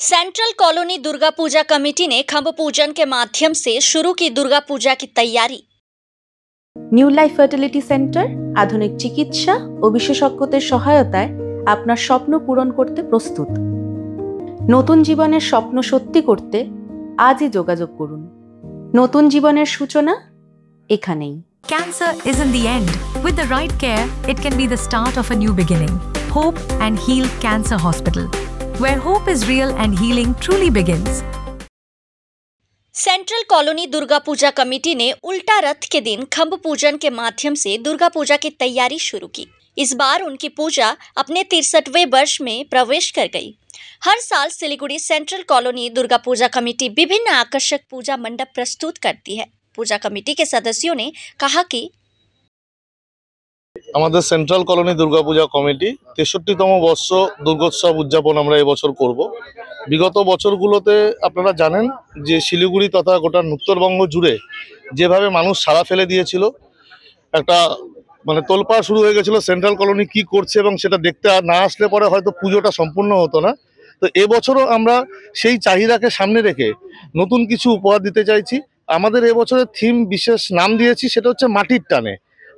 Central colony Durga Puja committee ने खम्भ पूजन के माध्यम से शुरू की दुर्गा पूजा की तैयारी। নিউ লাইফ ফার্টিলিটি সেন্টার আধুনিক চিকিৎসা ও বিশেষজ্ঞদের সহায়তায় আপনার স্বপ্ন পূরণ করতে প্রস্তুত। নতুন জীবনের স্বপ্ন সত্যি করতে আজই যোগাযোগ করুন। নতুন জীবনের সূচনা এখানেই। Cancer isn't the end. With the right care, it can be the start of a new beginning. Hope and Heal Cancer Hospital, where hope is real and healing truly begins. Central colony Durga Puja committee ने उल्टा रथ के दिन खम्भ पूजन के माध्यम से दुर्गा पूजा की तैयारी शुरू की। इस बार उनकी पूजा अपने 63वें वर्ष में प्रवेश कर गई। हर साल Siliguri central colony Durga Puja committee विभिन्न आकर्षक पूजा मंडप प्रस्तुत करती है। पूजा कमेटी के सदस्यों ने कहा कि আমাদের সেন্ট্রাল কলোনি দুর্গাপূজা কমিটি 63তম বর্ষ দুর্গোৎসব উদযাপন আমরা এবছর করব। বিগত বছরগুলোতে আপনারা জানেন যে শিলিগুড়ি তথা গোটা উত্তরবঙ্গ জুড়ে যেভাবে মানুষ সাড়া ফেলে দিয়েছিল, একটা তোলপাড় শুরু হয়ে গেছিল সেন্ট্রাল কলোনি কি করছে, এবং সেটা দেখতে না আসলে পরে হয়তো পুজোটা সম্পূর্ণ হতো না। তো এবছরও আমরা সেই চাহিদাকে সামনে রেখে নতুন কিছু উপহার দিতে চাইছি। আমাদের এবছরের থিম বিশেষ নাম দিয়েছি, সেটা হচ্ছে মাটির টানে।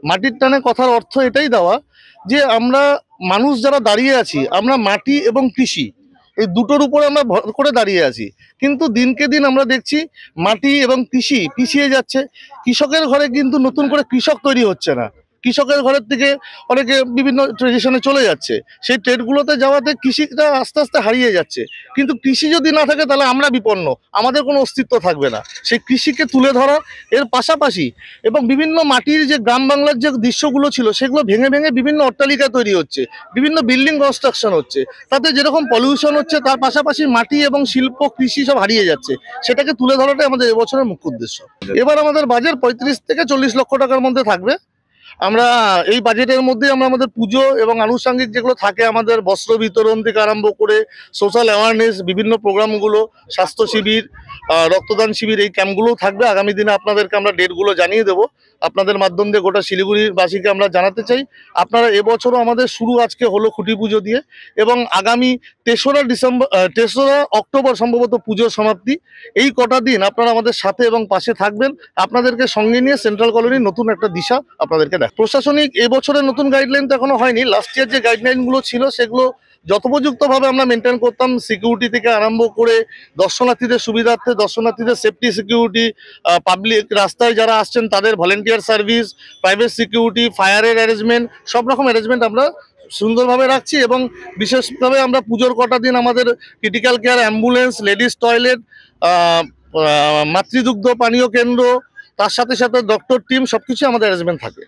মাটির টানে কথার অর্থ এটাই দেওয়া যে আমরা মানুষ যারা দাঁড়িয়ে আছি, আমরা মাটি এবং কৃষি এই দুটোর উপরে আমরা ভর করে দাঁড়িয়ে আছি, কিন্তু দিনকে দিন আমরা দেখছি মাটি এবং কৃষি পিছিয়ে যাচ্ছে। কৃষকের ঘরে কিন্তু নতুন করে কৃষক তৈরি হচ্ছে না, কৃষকের ঘরের থেকে অনেকে বিভিন্ন ট্রেডিশনে চলে যাচ্ছে। সেই ট্রেডগুলোতে যাওয়াতে কৃষিটা আস্তে আস্তে হারিয়ে যাচ্ছে। কিন্তু কৃষি যদি না থাকে তাহলে আমরা বিপন্ন, আমাদের কোনো অস্তিত্ব থাকবে না। সেই কৃষিকে তুলে ধরা, এর পাশাপাশি এবং বিভিন্ন মাটির যে গ্রাম বাংলার যে দৃশ্যগুলো ছিল সেগুলো ভেঙে ভেঙে বিভিন্ন অট্টালিকা তৈরি হচ্ছে, বিভিন্ন বিল্ডিং কনস্ট্রাকশন হচ্ছে, তাতে যেরকম পলিউশন হচ্ছে তার পাশাপাশি মাটি এবং শিল্প কৃষি সব হারিয়ে যাচ্ছে। সেটাকে তুলে ধরাটাই আমাদের এবছরের মুখ্য উদ্দেশ্য। এবার আমাদের বাজেট 35 থেকে 40 লক্ষ টাকার মধ্যে থাকবে। আমরা এই বাজেটের মধ্যে আমরা আমাদের পুজো এবং আনুষঙ্গিক যেগুলো থাকে, আমাদের বস্ত্র বিতরণ থেকে আরম্ভ করে সোশ্যাল অ্যাওয়ারনেস, বিভিন্ন প্রোগ্রামগুলো, স্বাস্থ্য শিবির, রক্তদান শিবির, এই ক্যাম্পগুলোও থাকবে। আগামী দিনে আপনাদেরকে আমরা ডেটগুলো জানিয়ে দেবো। আপনাদের মাধ্যম দিয়ে গোটা শিলিগুড়িবাসীকে আমরা জানাতে চাই, আপনারা এবছরও আমাদের শুরু আজকে হলো খুঁটি পুজো দিয়ে, এবং আগামী 3রা অক্টোবর সম্ভবত পুজোর সমাপ্তি। এই কটা দিন আপনারা আমাদের সাথে এবং পাশে থাকবেন। আপনাদেরকে সঙ্গে নিয়ে সেন্ট্রাল কলোনির নতুন একটা দিশা আপনাদেরকে দেখ। প্রশাসনিক এবছরের নতুন গাইডলাইন তো এখনো হয়নি। লাস্ট ইয়ার যে গাইডলাইনগুলো ছিল সেগুলো যথোপযুক্তভাবে আমরা মেনটেন করতাম। সিকিউরিটি থেকে আরম্ভ করে দর্শনার্থীদের সুবিধার্থে, দর্শনার্থীদের সেফটি সিকিউরিটি, পাবলিক রাস্তায় যারা আসছেন তাদের ভলেন্টিয়ার সার্ভিস, প্রাইভেট সিকিউরিটি, ফায়ারের অ্যারেঞ্জমেন্ট, সব রকম অ্যারেঞ্জমেন্ট আমরা সুন্দরভাবে রাখছি। এবং বিশেষভাবে আমরা পুজোর কটা দিন আমাদের critical care ambulance, ladies toilet, মাতৃদুগ্ধ পানীয় কেন্দ্র, তার সাথে সাথে ডক্টর টিম, সবকিছু আমাদের অ্যারেঞ্জমেন্ট থাকে।